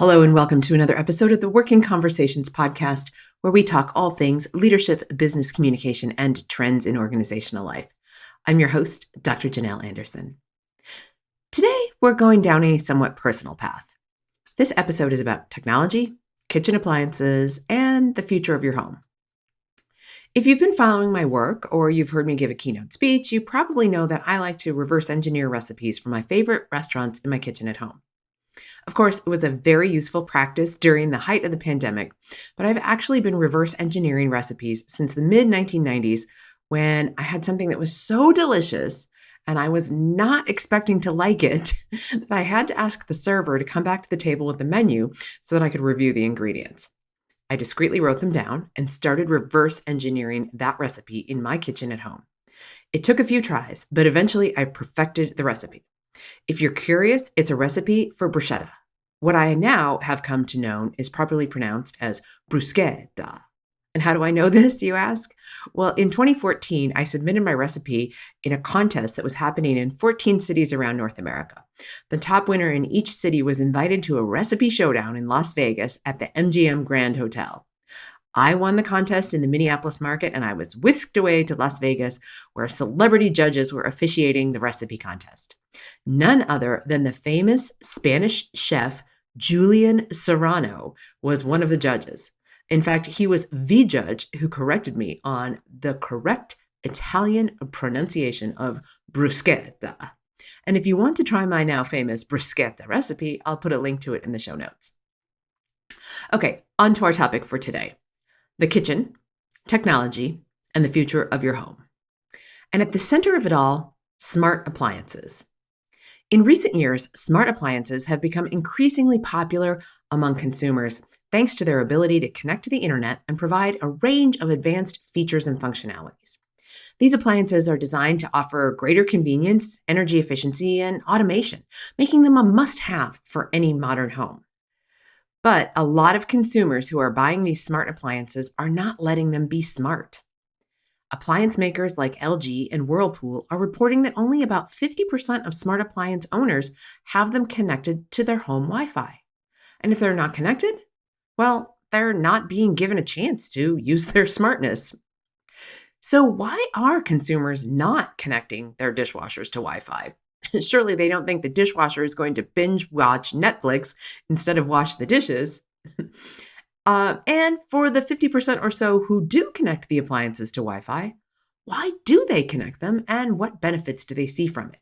Hello and welcome to another episode of the Working Conversations podcast, where we talk all things leadership, business communication, and trends in organizational life. I'm your host, Dr. Janel Anderson. Today, we're going down a somewhat personal path. This episode is about technology, kitchen appliances, and the future of your home. If you've been following my work or you've heard me give a keynote speech, you probably know that I like to reverse engineer recipes from my favorite restaurants in my kitchen at home. Of course, it was a very useful practice during the height of the pandemic, but I've actually been reverse engineering recipes since the mid-1990s when I had something that was so delicious and I was not expecting to like it that I had to ask the server to come back to the table with the menu so that I could review the ingredients. I discreetly wrote them down and started reverse engineering that recipe in my kitchen at home. It took a few tries, but eventually I perfected the recipe. If you're curious, it's a recipe for bruschetta. What I now have come to know is properly pronounced as bruschetta. And how do I know this, you ask? Well, in 2014, I submitted my recipe in a contest that was happening in 14 cities around North America. The top winner in each city was invited to a recipe showdown in Las Vegas at the MGM Grand Hotel. I won the contest in the Minneapolis market, and I was whisked away to Las Vegas, where celebrity judges were officiating the recipe contest. None other than the famous Spanish chef Julian Serrano was one of the judges. In fact, he was the judge who corrected me on the correct Italian pronunciation of bruschetta. And if you want to try my now famous bruschetta recipe, I'll put a link to it in the show notes. Okay, on to our topic for today. The kitchen, technology, and the future of your home. And at the center of it all, smart appliances. In recent years, smart appliances have become increasingly popular among consumers thanks to their ability to connect to the internet and provide a range of advanced features and functionalities. These appliances are designed to offer greater convenience, energy efficiency, and automation, making them a must-have for any modern home. But a lot of consumers who are buying these smart appliances are not letting them be smart. Appliance makers like LG and Whirlpool are reporting that only about 50% of smart appliance owners have them connected to their home Wi-Fi. And if they're not connected, well, they're not being given a chance to use their smartness. So why are consumers not connecting their dishwashers to Wi-Fi? Surely they don't think the dishwasher is going to binge watch Netflix instead of wash the dishes. And for the 50% or so who do connect the appliances to Wi-Fi, why do they connect them and what benefits do they see from it?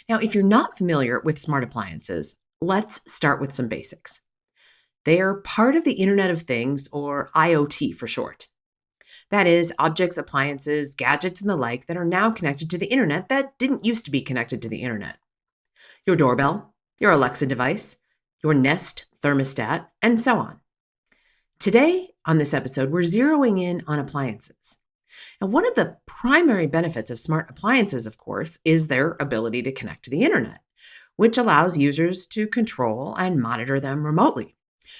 Now, if you're not familiar with smart appliances, let's start with some basics. They are part of the Internet of Things, or IoT for short. That is, objects, appliances, gadgets, and the like that are now connected to the internet that didn't used to be connected to the internet. Your doorbell, your Alexa device, your Nest thermostat, and so on. Today, on this episode, we're zeroing in on appliances. Now, one of the primary benefits of smart appliances, of course, is their ability to connect to the internet, which allows users to control and monitor them remotely.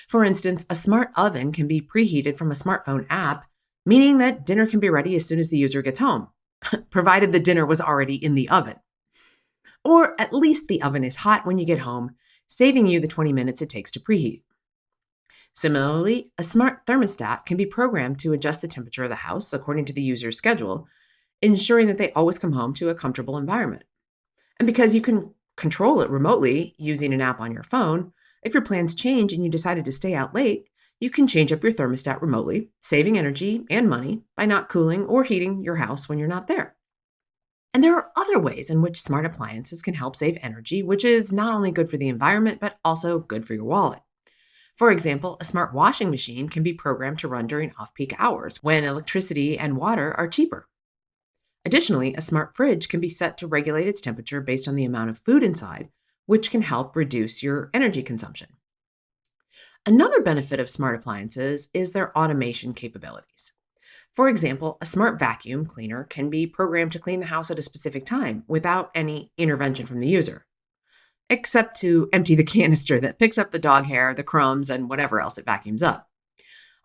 For instance, a smart oven can be preheated from a smartphone app, meaning that dinner can be ready as soon as the user gets home, provided the dinner was already in the oven. Or at least the oven is hot when you get home, saving you the 20 minutes it takes to preheat. Similarly, a smart thermostat can be programmed to adjust the temperature of the house according to the user's schedule, ensuring that they always come home to a comfortable environment. And because you can control it remotely using an app on your phone, if your plans change and you decided to stay out late, you can change up your thermostat remotely, saving energy and money by not cooling or heating your house when you're not there. And there are other ways in which smart appliances can help save energy, which is not only good for the environment, but also good for your wallet. For example, a smart washing machine can be programmed to run during off-peak hours when electricity and water are cheaper. Additionally, a smart fridge can be set to regulate its temperature based on the amount of food inside, which can help reduce your energy consumption. Another benefit of smart appliances is their automation capabilities. For example, a smart vacuum cleaner can be programmed to clean the house at a specific time without any intervention from the user, except to empty the canister that picks up the dog hair, the crumbs, and whatever else it vacuums up.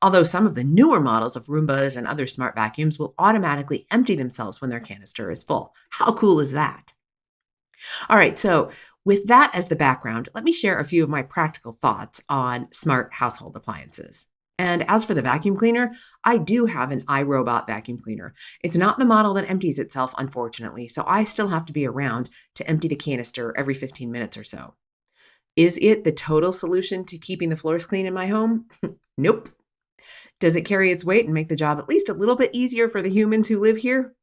Although some of the newer models of Roombas and other smart vacuums will automatically empty themselves when their canister is full. How cool is that? All right, so With that as the background, let me share a few of my practical thoughts on smart household appliances. And as for the vacuum cleaner, I do have an iRobot vacuum cleaner. It's not the model that empties itself, unfortunately, so I still have to be around to empty the canister every 15 minutes or so. Is it the total solution to keeping the floors clean in my home? Nope. Does it carry its weight and make the job at least a little bit easier for the humans who live here?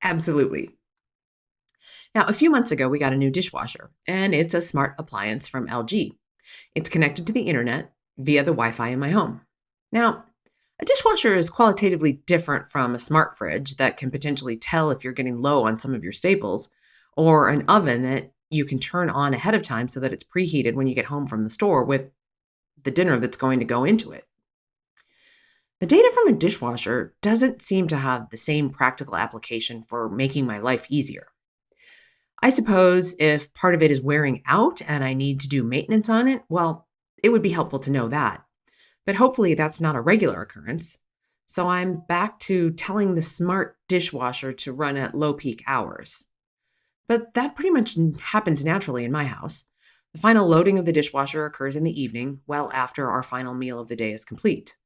Absolutely. Now, a few months ago, we got a new dishwasher, and it's a smart appliance from LG. It's connected to the internet via the Wi-Fi in my home. Now, a dishwasher is qualitatively different from a smart fridge that can potentially tell if you're getting low on some of your staples, or an oven that you can turn on ahead of time so that it's preheated when you get home from the store with the dinner that's going to go into it. The data from a dishwasher doesn't seem to have the same practical application for making my life easier. I suppose if part of it is wearing out and I need to do maintenance on it, well, it would be helpful to know that. But hopefully that's not a regular occurrence. So I'm back to telling the smart dishwasher to run at low peak hours. But that pretty much happens naturally in my house. The final loading of the dishwasher occurs in the evening, well after our final meal of the day is complete.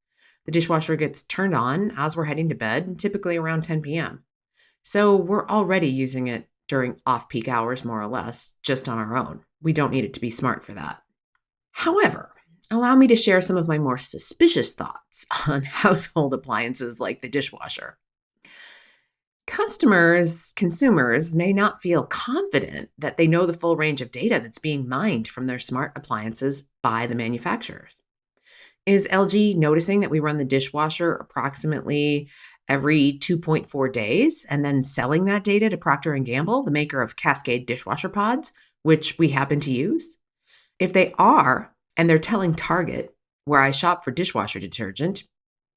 The dishwasher gets turned on as we're heading to bed, typically around 10 p.m. So we're already using it during off-peak hours, more or less, just on our own. We don't need it to be smart for that. However, allow me to share some of my more suspicious thoughts on household appliances like the dishwasher. Consumers may not feel confident that they know the full range of data that's being mined from their smart appliances by the manufacturers. Is LG noticing that we run the dishwasher approximately every 2.4 days and then selling that data to Procter & Gamble, the maker of Cascade dishwasher pods, which we happen to use? If they are, and they're telling Target, where I shop for dishwasher detergent,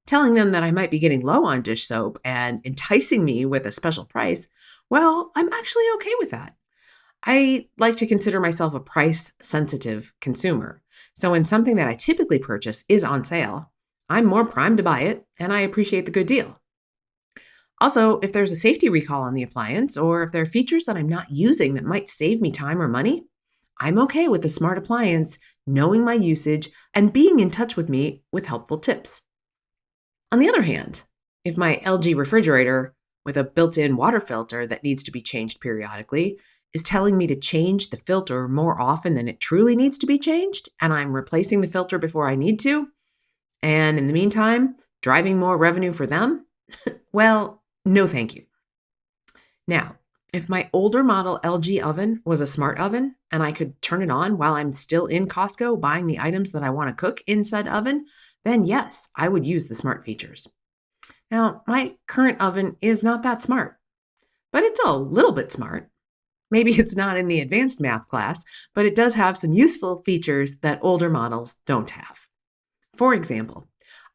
telling them that I might be getting low on dish soap and enticing me with a special price, well, I'm actually okay with that. I like to consider myself a price-sensitive consumer. So when something that I typically purchase is on sale, I'm more primed to buy it, and I appreciate the good deal. Also, if there's a safety recall on the appliance, or if there are features that I'm not using that might save me time or money, I'm okay with the smart appliance knowing my usage and being in touch with me with helpful tips. On the other hand, if my LG refrigerator with a built-in water filter that needs to be changed periodically is telling me to change the filter more often than it truly needs to be changed, and I'm replacing the filter before I need to, and in the meantime, driving more revenue for them, well, no thank you. Now, if my older model LG oven was a smart oven and I could turn it on while I'm still in Costco buying the items that I want to cook in said oven, then yes, I would use the smart features. Now, my current oven is not that smart, but it's a little bit smart. Maybe it's not in the advanced math class, but it does have some useful features that older models don't have. For example,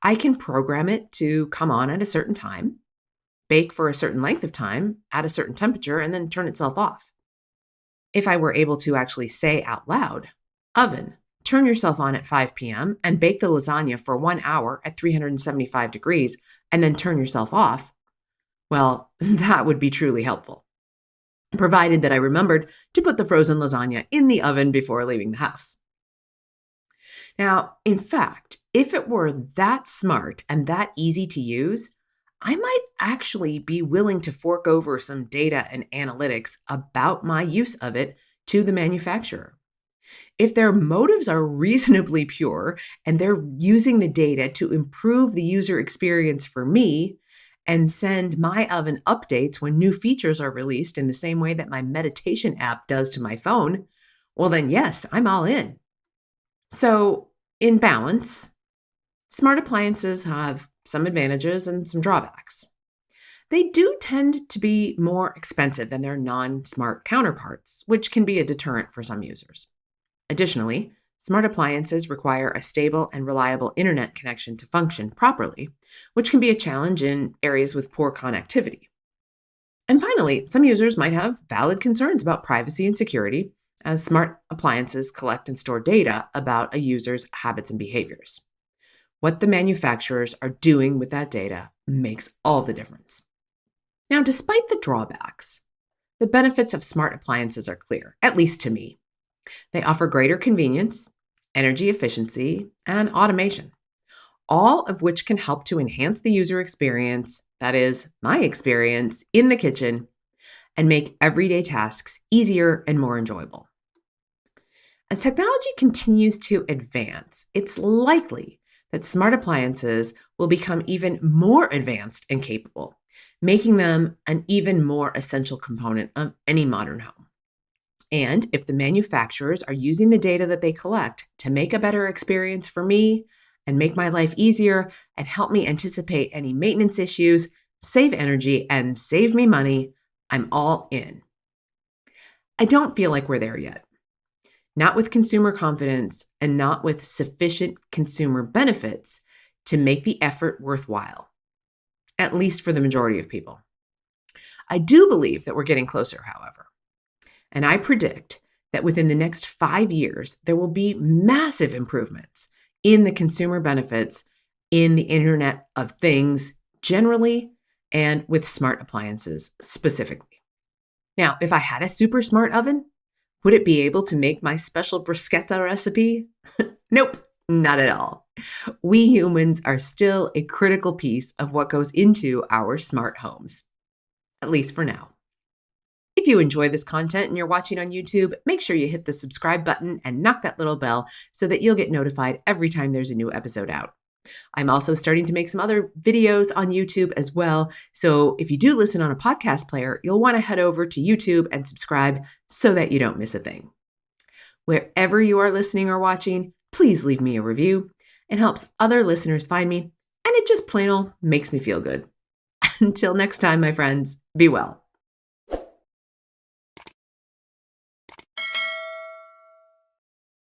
I can program it to come on at a certain time, bake for a certain length of time at a certain temperature, and then turn itself off. If I were able to actually say out loud, oven, turn yourself on at 5 p.m. and bake the lasagna for 1 hour at 375 degrees, and then turn yourself off, well, that would be truly helpful, provided that I remembered to put the frozen lasagna in the oven before leaving the house. Now, in fact, if it were that smart and that easy to use, I might actually be willing to fork over some data and analytics about my use of it to the manufacturer. If their motives are reasonably pure and they're using the data to improve the user experience for me and send my oven updates when new features are released in the same way that my meditation app does to my phone, well then yes, I'm all in. So, in balance, smart appliances have some advantages and some drawbacks. They do tend to be more expensive than their non-smart counterparts, which can be a deterrent for some users. Additionally, smart appliances require a stable and reliable internet connection to function properly, which can be a challenge in areas with poor connectivity. And finally, some users might have valid concerns about privacy and security, as smart appliances collect and store data about a user's habits and behaviors. What the manufacturers are doing with that data makes all the difference. Now, despite the drawbacks, the benefits of smart appliances are clear, at least to me. They offer greater convenience, energy efficiency, and automation, all of which can help to enhance the user experience, that is, my experience in the kitchen, and make everyday tasks easier and more enjoyable. As technology continues to advance, it's likely that smart appliances will become even more advanced and capable, making them an even more essential component of any modern home. And if the manufacturers are using the data that they collect to make a better experience for me and make my life easier and help me anticipate any maintenance issues, save energy, and save me money, I'm all in. I don't feel like we're there yet. Not with consumer confidence and not with sufficient consumer benefits to make the effort worthwhile, at least for the majority of people. I do believe that we're getting closer, however. And I predict that within the next 5 years, there will be massive improvements in the consumer benefits in the Internet of Things generally and with smart appliances specifically. Now, if I had a super smart oven, would it be able to make my special bruschetta recipe? Nope, not at all. We humans are still a critical piece of what goes into our smart homes, at least for now. If you enjoy this content and you're watching on YouTube, make sure you hit the subscribe button and knock that little bell so that you'll get notified every time there's a new episode out. I'm also starting to make some other videos on YouTube as well. So if you do listen on a podcast player, you'll want to head over to YouTube and subscribe so that you don't miss a thing. Wherever you are listening or watching, please leave me a review. It helps other listeners find me, and it just plain old makes me feel good. Until next time, my friends, be well.